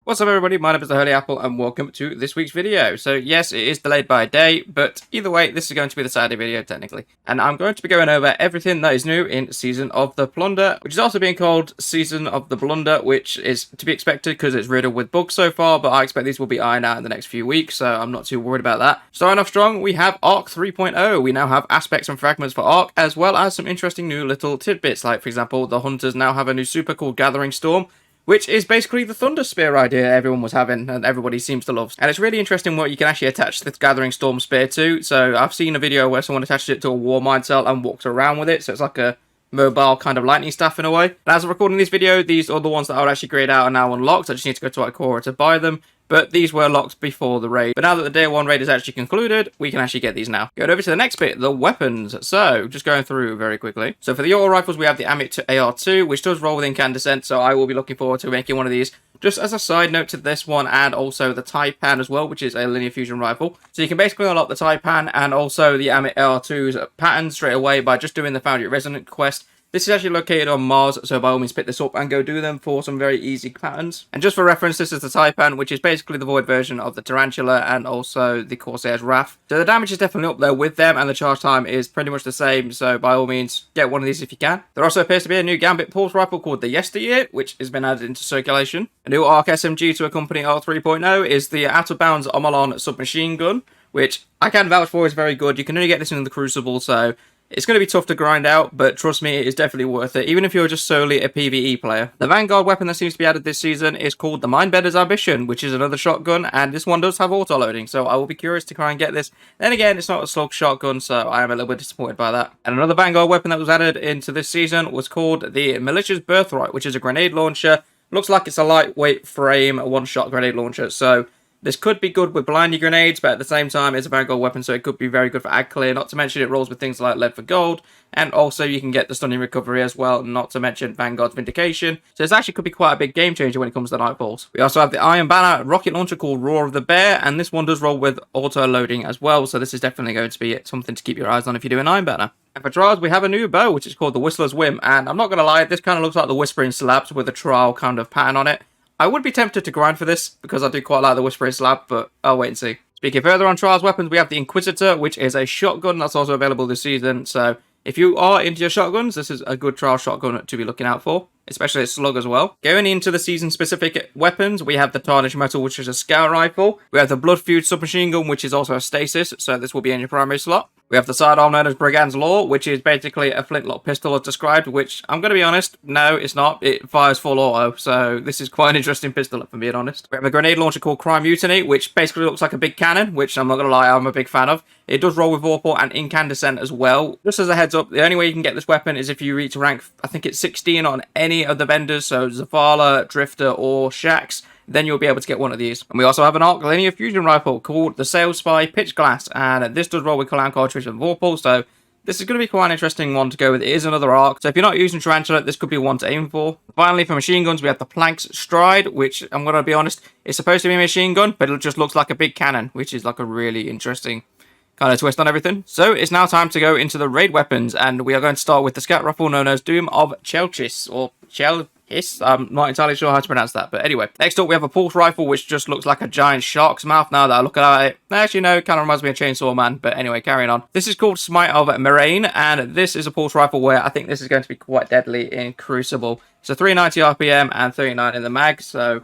What's up everybody, my name is the Holy Apple and welcome to this week's video. So yes, it is delayed by a day, but either way, this is going to be the Saturday video technically. And I'm going to be going over everything that is new in Season of the Plunder, which is also being called Season of the Blunder, which is to be expected because it's riddled with bugs so far, but I expect these will be ironed out in the next few weeks, so I'm not too worried about that. Starting off strong, we have Arc 3.0. We now have aspects and fragments for Arc, as well as some interesting new little tidbits, like for example, the Hunters now have a new super called Gathering Storm, which is basically the Thunder Spear idea everyone was having and everybody seems to love. And it's really interesting what you can actually attach this Gathering Storm Spear to. So I've seen a video where someone attached it to a War Mind Cell and walked around with it. So it's like a mobile kind of lightning staff in a way. And as I'm recording this video, these are the ones that I would actually grade out are now unlocked. I just need to go to Ikora to buy them. But these were locked before the raid. But now that the day one raid is actually concluded, we can actually get these now. Going over to the next bit, the weapons. So, just going through very quickly. So for the auto rifles, we have the Amit AR2, which does roll with incandescent, so I will be looking forward to making one of these. Just as a side note to this one, and also the Taipan as well, which is a linear fusion rifle. So you can basically unlock the Taipan and also the Amit AR2's pattern straight away by just doing the Foundry Resonant quest. This is actually located on Mars, so by all means pick this up and go do them for some very easy patterns. And just for reference, this is the Taipan, which is basically the Void version of the Tarantula and also the Corsair's Wrath. So the damage is definitely up there with them, and the charge time is pretty much the same, so by all means, get one of these if you can. There also appears to be a new Gambit Pulse rifle called the Yesteryear, which has been added into circulation. A new Arc SMG to accompany Arc 3.0 is the Out of Bounds Omalon submachine gun, which I can vouch for is very good. You can only get this in the Crucible, so it's going to be tough to grind out, but trust me, it is definitely worth it, even if you're just solely a PvE player. The Vanguard weapon that seems to be added this season is called the Mindbender's Ambition, which is another shotgun, and this one does have auto-loading, so I will be curious to try and get this. Then again, it's not a slug shotgun, so I am a little bit disappointed by that. And another Vanguard weapon that was added into this season was called the Militia's Birthright, which is a grenade launcher. Looks like it's a lightweight frame, one-shot grenade launcher, so this could be good with blindy grenades, but at the same time, it's a Vanguard weapon, so it could be very good for ag clear. Not to mention, it rolls with things like lead for gold, and also you can get the stunning recovery as well, not to mention Vanguard's Vindication. So this actually could be quite a big game changer when it comes to Nightfalls. We also have the Iron Banner rocket launcher called Roar of the Bear, and this one does roll with auto-loading as well, so this is definitely going to be something to keep your eyes on if you do an Iron Banner. And for trials, we have a new bow, which is called the Whistler's Whim, and I'm not going to lie, this kind of looks like the Whispering Slabs with a trial kind of pattern on it. I would be tempted to grind for this, because I do quite like the Whispering Slab, but I'll wait and see. Speaking further on Trials weapons, we have the Inquisitor, which is a shotgun that's also available this season, so if you are into your shotguns, this is a good trial shotgun to be looking out for, especially a slug as well. Going into the season-specific weapons, we have the Tarnished Metal, which is a scout rifle. We have the Blood Feud submachine gun, which is also a stasis, so this will be in your primary slot. We have the sidearm known as Brigand's Law, which is basically a flintlock pistol as described, which, I'm going to be honest, no, it's not. It fires full auto, so this is quite an interesting pistol, if I'm being honest. We have a grenade launcher called Crime Mutiny, which basically looks like a big cannon, which I'm not going to lie, I'm a big fan of. It does roll with Vorpal and incandescent as well. Just as a heads up, the only way you can get this weapon is if you reach rank, I think it's 16 on any of the vendors, so Zavala, Drifter, or Shax. Then you'll be able to get one of these. And we also have an Arc linear fusion rifle called the Sail Spy Pitch Glass, and this does roll with Clown Cartridge and Vorpal, so this is going to be quite an interesting one to go with. It is another Arc, so if you're not using Tarantula, this could be one to aim for. Finally, for machine guns, we have the Planks Stride, which, I'm going to be honest, it's supposed to be a machine gun, but it just looks like a big cannon, which is like a really interesting kind of twist on everything. So it's now time to go into the raid weapons, and we are going to start with the scout rifle known as Doom of Chelchis, or I'm not entirely sure how to pronounce that, but anyway. Next up, we have a pulse rifle, which just looks like a giant shark's mouth now that I look at it. Actually, no, it kind of reminds me of Chainsaw Man, but anyway, carrying on. This is called Smite of Moraine, and this is a pulse rifle where I think this is going to be quite deadly in Crucible. It's a 390 RPM and 39 in the mag, so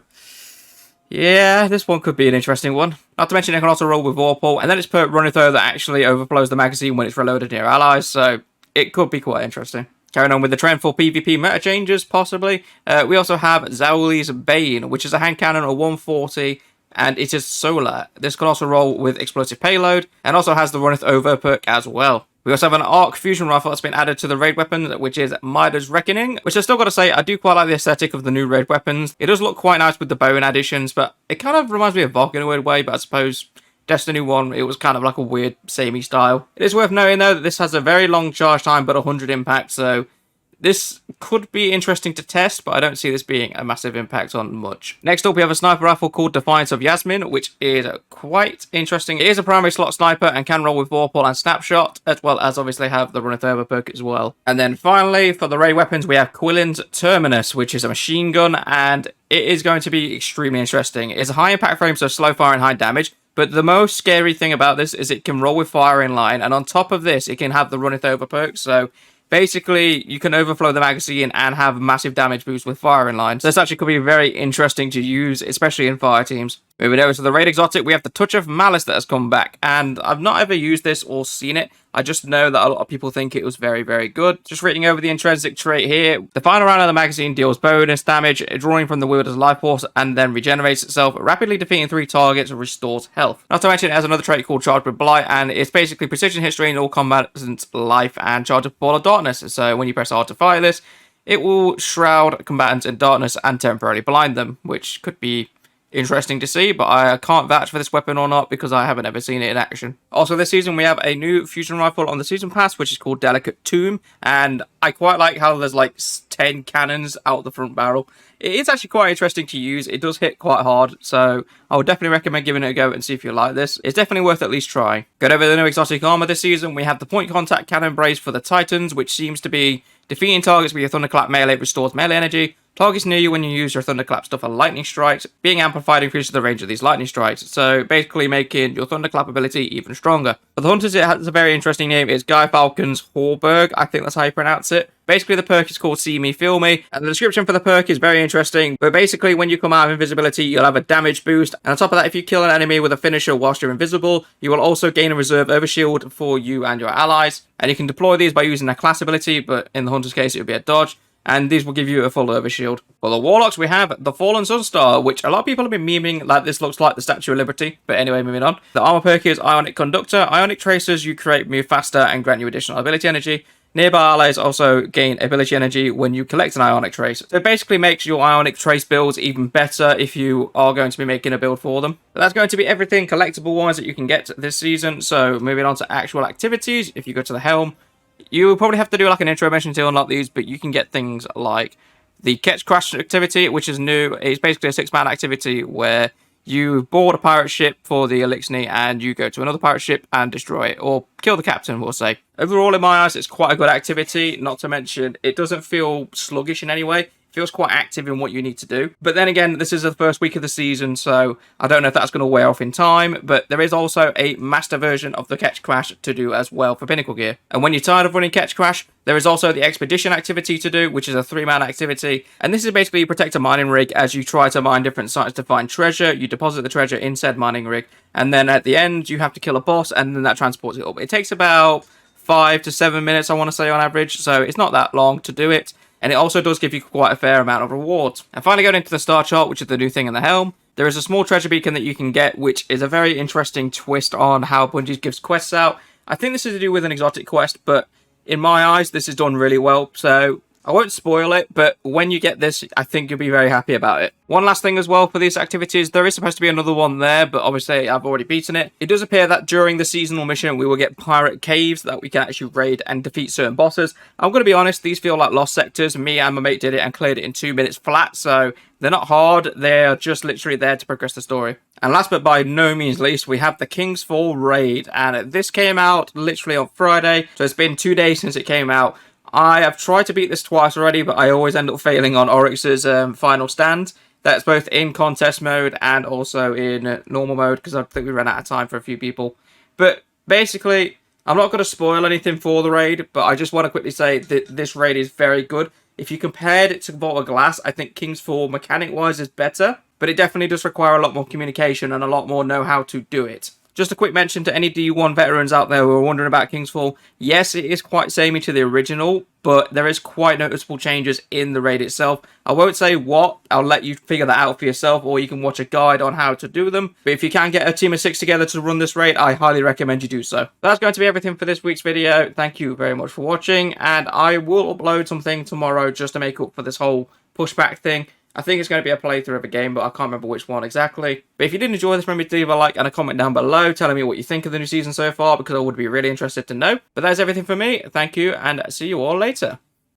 yeah, this one could be an interesting one. Not to mention it can also roll with Vorpal, and then it's perk Runneth that actually overflows the magazine when it's reloaded near allies, so it could be quite interesting. Carrying on with the trend for PvP meta changes, possibly. We also have Zauli's Bane, which is a hand cannon of 140, and it is solar. This can also roll with explosive payload, and also has the Runneth Over perk as well. We also have an Arc fusion rifle that's been added to the raid weapon, which is Midas Reckoning, which I still got to say, I do quite like the aesthetic of the new raid weapons. It does look quite nice with the bone additions, but it kind of reminds me of Vogue in a weird way, but I suppose Destiny 1, it was kind of like a weird, samey style. It is worth noting, though, that this has a very long charge time, but 100 impact, so This could be interesting to test, but I don't see this being a massive impact on much. Next up, we have a sniper rifle called Defiance of Yasmin, which is quite interesting. It is a primary slot sniper and can roll with Warpole and Snapshot, as well as obviously have the Runneth Over perk as well. And then finally, for the raid weapons, we have Quillen's Terminus, which is a machine gun, and it is going to be extremely interesting. It's a high impact frame, so slow fire and high damage. But the most scary thing about this is it can roll with fire in line, and on top of this, it can have the Runneth Over perk, so basically, you can overflow the magazine and have massive damage boost with fire in line. So this actually could be very interesting to use, especially in fire teams. Moving over to the raid exotic, we have the Touch of Malice that has come back. And I've not ever used this or seen it. I just know that a lot of people think it was very, very good. Just reading over the intrinsic trait here. The final round of the magazine deals bonus damage, drawing from the wielder's life force, and then regenerates itself, rapidly defeating 3 targets, and restores health. Not to mention, it has another trait called Charged with Blight, and it's basically precision hit strain all combatants' life and charge of Ball of Darkness. So when you press R to fire this, it will shroud combatants in darkness and temporarily blind them, which could be interesting to see, but I can't vouch for this weapon or not because I haven't ever seen it in action. Also this season we have a new fusion rifle on the season pass, which is called Delicate Tomb, and I quite like how there's like 10 cannons out the front barrel. It's actually quite interesting to use. It does hit quite hard, so I would definitely recommend giving it a go and see if you like this. It's definitely worth at least trying. Going over the new exotic armor this season, we have the point contact cannon brace for the Titans, which seems to be defeating targets with your Thunderclap melee restores melee energy. Targets near you when you use your Thunderclap stuff are lightning strikes. Being amplified increases the range of these lightning strikes, so basically making your Thunderclap ability even stronger. For the hunters, it has a very interesting name. It's Guy Falcon's Hallberg, I think that's how you pronounce it. Basically, the perk is called See Me, Feel Me, and the description for the perk is very interesting, but basically, when you come out of invisibility, you'll have a damage boost, and on top of that, if you kill an enemy with a finisher whilst you're invisible, you will also gain a reserve overshield for you and your allies, and you can deploy these by using a class ability, but in the hunter's case, it would be a dodge, and these will give you a full overshield. For the Warlocks, we have the Fallen Sunstar, which a lot of people have been memeing like this looks like the Statue of Liberty. But anyway, moving on. The armor perk is Ionic Conductor. Ionic Tracers, you create move faster and grant you additional ability energy. Nearby allies also gain ability energy when you collect an Ionic Trace. So it basically makes your Ionic Trace builds even better if you are going to be making a build for them. But that's going to be everything collectible-wise that you can get this season. So moving on to actual activities, if you go to the Helm, you probably have to do like an intro mission to unlock these, but you can get things like the Catch Crash activity, which is new. It's basically a 6-man activity where you board a pirate ship for the Elixir and you go to another pirate ship and destroy it, or kill the captain, we'll say. Overall, in my eyes, it's quite a good activity, not to mention it doesn't feel sluggish in any way. Feels quite active in what you need to do. But then again, this is the first week of the season, so I don't know if that's going to wear off in time, but there is also a master version of the Catch Crash to do as well for Pinnacle gear. And when you're tired of running Catch Crash, there is also the Expedition activity to do, which is a 3-man activity. And this is basically you protect a mining rig as you try to mine different sites to find treasure. You deposit the treasure in said mining rig, and then at the end, you have to kill a boss, and then that transports it up. It takes about 5 to 7 minutes, I want to say, on average, so it's not that long to do it. And it also does give you quite a fair amount of rewards. And finally going into the star chart, which is the new thing in the Helm, there is a small treasure beacon that you can get, which is a very interesting twist on how Bungie gives quests out. I think this is to do with an exotic quest, but in my eyes, this is done really well. So I won't spoil it, but when you get this, I think you'll be very happy about it. One last thing as well for these activities, there is supposed to be another one there, but obviously I've already beaten it. It does appear that during the seasonal mission, we will get pirate caves that we can actually raid and defeat certain bosses. I'm going to be honest, these feel like lost sectors. Me and my mate did it and cleared it in 2 minutes flat, so they're not hard. They're just literally there to progress the story. And last but by no means least, we have the King's Fall raid, and this came out literally on Friday, so it's been 2 days since it came out. I have tried to beat this twice already, but I always end up failing on Oryx's final stand. That's both in contest mode and also in normal mode, because I think we ran out of time for a few people. But basically, I'm not going to spoil anything for the raid, but I just want to quickly say that this raid is very good. If you compared it to Vault of Glass, I think King's Fall mechanic-wise is better, but it definitely does require a lot more communication and a lot more know-how to do it. Just a quick mention to any D1 veterans out there who are wondering about King's Fall. Yes, it is quite samey to the original, but there is quite noticeable changes in the raid itself. I won't say what, I'll let you figure that out for yourself, or you can watch a guide on how to do them. But if you can get a team of 6 together to run this raid, I highly recommend you do so. That's going to be everything for this week's video. Thank you very much for watching, and I will upload something tomorrow just to make up for this whole pushback thing. I think it's going to be a playthrough of a game, but I can't remember which one exactly. But if you did enjoy this, remember to leave a like and a comment down below telling me what you think of the new season so far, because I would be really interested to know. But that's everything for me. Thank you, and see you all later.